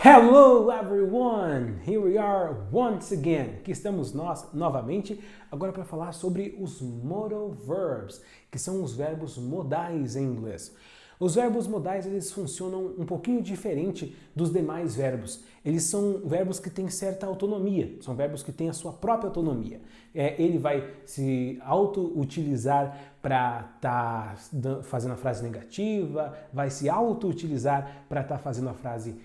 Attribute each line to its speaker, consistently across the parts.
Speaker 1: Hello everyone! Here we are once again. Aqui estamos nós novamente, agora para falar sobre os modal verbs, que são os verbos modais em inglês. Os verbos modais eles funcionam um pouquinho diferente dos demais verbos. Eles são verbos que têm certa autonomia, são verbos que têm a sua própria autonomia. Ele vai se auto-utilizar para estar fazendo a frase negativa, vai se auto-utilizar para estar fazendo a frase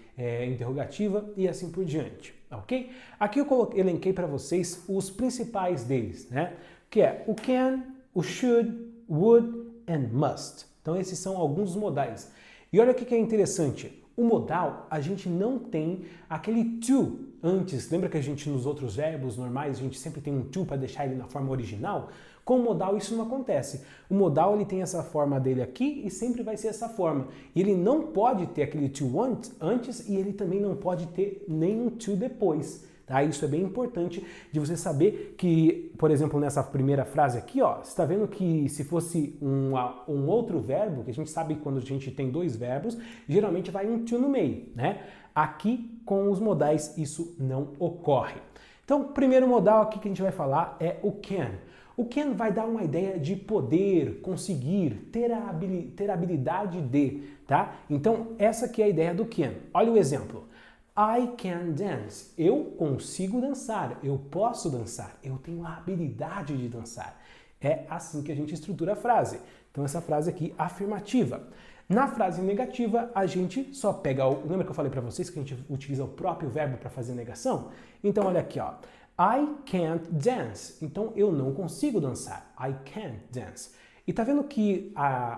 Speaker 1: interrogativa e assim por diante, ok? Aqui eu elenquei para vocês os principais deles, né? Que é o can, o should, would and must. Então esses são alguns modais. E olha o que é interessante. O modal, a gente não tem aquele to antes. Lembra que a gente nos outros verbos normais, a gente sempre tem um to para deixar ele na forma original? Com o modal isso não acontece. O modal ele tem essa forma dele aqui e sempre vai ser essa forma. E ele não pode ter aquele to antes e ele também não pode ter nenhum to depois. Tá? Isso é bem importante de você saber que, por exemplo, nessa primeira frase aqui, ó, você está vendo que se fosse um outro verbo, que a gente sabe que quando a gente tem dois verbos, geralmente vai um to no meio, né? Aqui, com os modais, isso não ocorre. Então, o primeiro modal aqui que a gente vai falar é o can. O can vai dar uma ideia de poder, conseguir, ter a habilidade de, tá? Então, essa aqui é a ideia do can. Olha o exemplo. I can dance. Eu consigo dançar, eu posso dançar, eu tenho a habilidade de dançar. É assim que a gente estrutura a frase. Então essa frase aqui, afirmativa. Na frase negativa, a gente só pega o... Lembra que eu falei para vocês que a gente utiliza o próprio verbo para fazer negação? Então olha aqui, ó. I can't dance. Então eu não consigo dançar. I can't dance. E tá vendo que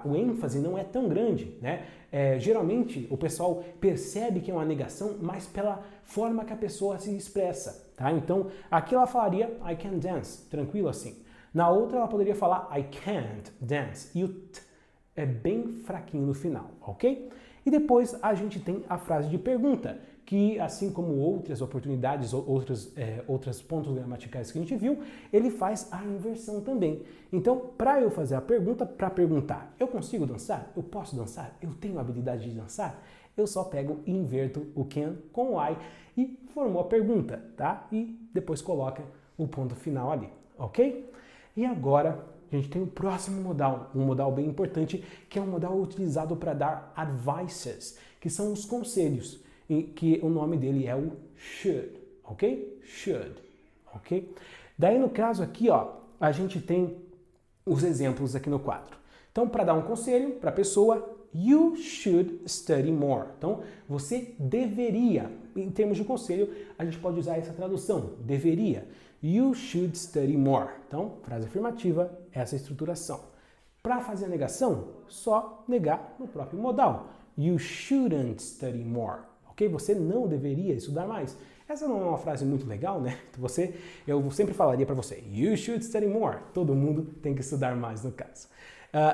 Speaker 1: o ênfase não é tão grande, né? Geralmente o pessoal percebe que é uma negação, mas pela forma que a pessoa se expressa, tá? Então aqui ela falaria I can dance, tranquilo assim. Na outra ela poderia falar I can't dance e o t é bem fraquinho no final, ok? E depois a gente tem a frase de pergunta, que assim como outras oportunidades, outros pontos gramaticais que a gente viu, ele faz a inversão também. Então, para eu fazer a pergunta, para perguntar, eu consigo dançar? Eu posso dançar? Eu tenho a habilidade de dançar? Eu só pego e inverto o can com o I e formou a pergunta, tá? E depois coloca o ponto final ali, ok? E agora a gente tem o próximo modal, um modal bem importante, que é um modal utilizado para dar advices, que são os conselhos, que o nome dele é o should, ok? Should, ok? Daí no caso aqui, ó, a gente tem os exemplos aqui no quadro. Então, para dar um conselho para a pessoa, you should study more. Então, você deveria, em termos de conselho, a gente pode usar essa tradução, deveria. You should study more. Então, frase afirmativa, essa estruturação. Para fazer a negação, só negar no próprio modal. You shouldn't study more. Ok? Você não deveria estudar mais. Essa não é uma frase muito legal, né? Eu sempre falaria para você, you should study more. Todo mundo tem que estudar mais no caso.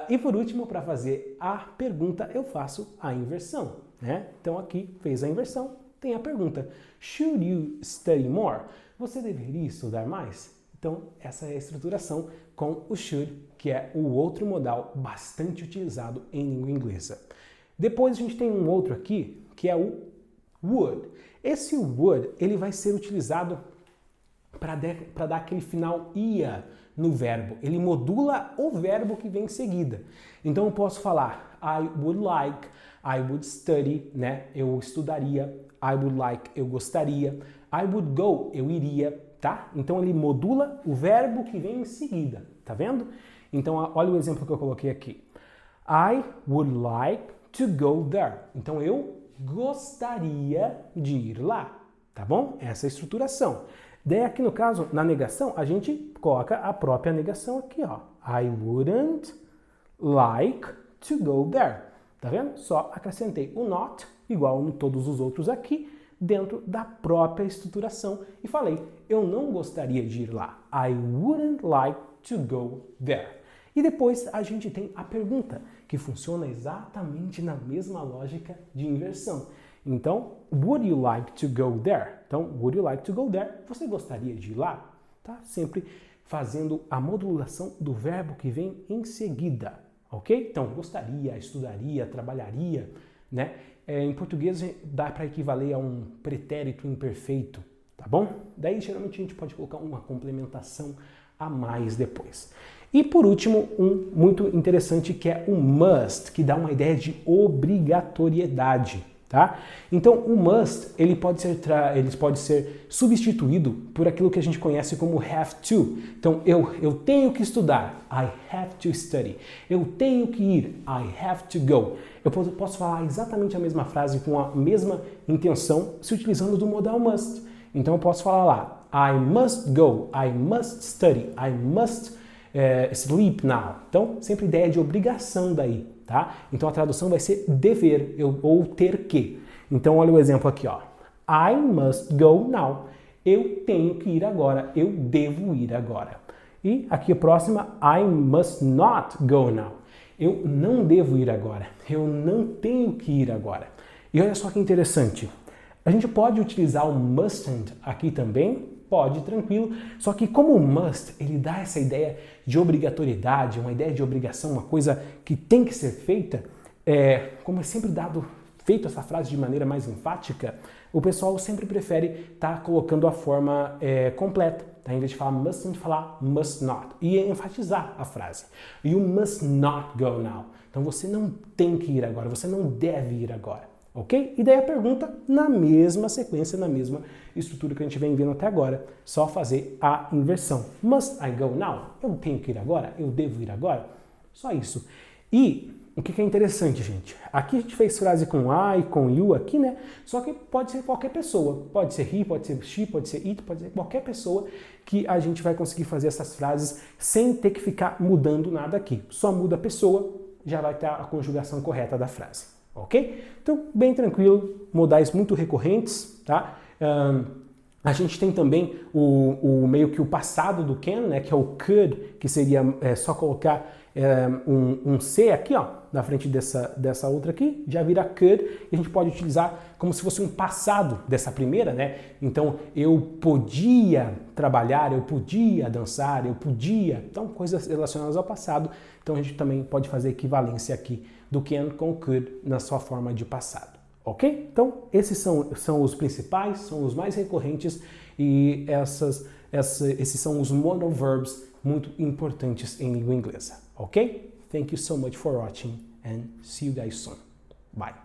Speaker 1: E por último, para fazer a pergunta, eu faço a inversão, né? Então aqui fez a inversão, tem a pergunta. Should you study more? Você deveria estudar mais? Então essa é a estruturação com o should, que é o outro modal bastante utilizado em língua inglesa. Depois a gente tem um outro aqui, que é o would. Esse would, ele vai ser utilizado para dar aquele final ia no verbo. Ele modula o verbo que vem em seguida. Então eu posso falar I would like, I would study, né? Eu estudaria. I would like, eu gostaria. I would go, eu iria, tá? Então ele modula o verbo que vem em seguida, tá vendo? Então olha o exemplo que eu coloquei aqui. I would like to go there. Então eu gostaria de ir lá, tá bom? Essa é a estruturação. Daí aqui no caso, na negação, a gente coloca a própria negação aqui, ó. I wouldn't like to go there. Tá vendo? Só acrescentei o not, igual em todos os outros aqui, dentro da própria estruturação e falei, eu não gostaria de ir lá. I wouldn't like to go there. E depois a gente tem a pergunta, que funciona exatamente na mesma lógica de inversão. Então, would you like to go there? Então, would you like to go there? Você gostaria de ir lá? Tá? Sempre fazendo a modulação do verbo que vem em seguida, ok? Então, gostaria, estudaria, trabalharia, né? em português dá para equivaler a um pretérito imperfeito, tá bom? Daí geralmente a gente pode colocar uma complementação a mais depois. E por último, um muito interessante que é o must, que dá uma ideia de obrigatoriedade, tá? Então o must ele pode ser substituído por aquilo que a gente conhece como have to. Então eu tenho que estudar, I have to study. Eu tenho que ir, I have to go. Eu posso falar exatamente a mesma frase com a mesma intenção se utilizando do modal must. Então eu posso falar lá, I must go, I must study, I must sleep now. Então, sempre ideia de obrigação daí, tá? Então a tradução vai ser dever ou ter que. Então olha o exemplo aqui, ó. I must go now. Eu tenho que ir agora, eu devo ir agora. E aqui a próxima, I must not go now. Eu não devo ir agora, eu não tenho que ir agora. E olha só que interessante. A gente pode utilizar o mustn't aqui também, pode, tranquilo, só que como o must, ele dá essa ideia de obrigatoriedade, uma ideia de obrigação, uma coisa que tem que ser feita, como é sempre feito essa frase de maneira mais enfática, o pessoal sempre prefere estar colocando a forma completa, tá? Em vez de falar mustn't, falar must not, e enfatizar a frase. You must not go now. Então você não tem que ir agora, você não deve ir agora. Ok? E daí a pergunta na mesma sequência, na mesma estrutura que a gente vem vendo até agora, só fazer a inversão. Must I go now? Eu tenho que ir agora? Eu devo ir agora? Só isso. E o que é interessante, gente? Aqui a gente fez frase com I, com you aqui, né? Só que pode ser qualquer pessoa. Pode ser he, pode ser she, pode ser it, pode ser qualquer pessoa que a gente vai conseguir fazer essas frases sem ter que ficar mudando nada aqui. Só muda a pessoa, já vai ter a conjugação correta da frase. Ok? Então, bem tranquilo, modais muito recorrentes, tá? A gente tem também meio que o passado do can, né? Que é o could, que seria só colocar um C aqui, ó, na frente dessa outra aqui, já vira could, e a gente pode utilizar como se fosse um passado dessa primeira, né? Então, eu podia trabalhar, eu podia dançar, eu podia... Então, coisas relacionadas ao passado. Então, a gente também pode fazer equivalência aqui do can com could na sua forma de passado. Ok? Então, esses são os principais, são os mais recorrentes e esses são os modal verbs muito importantes em língua inglesa. Ok? Thank you so much for watching and see you guys soon. Bye.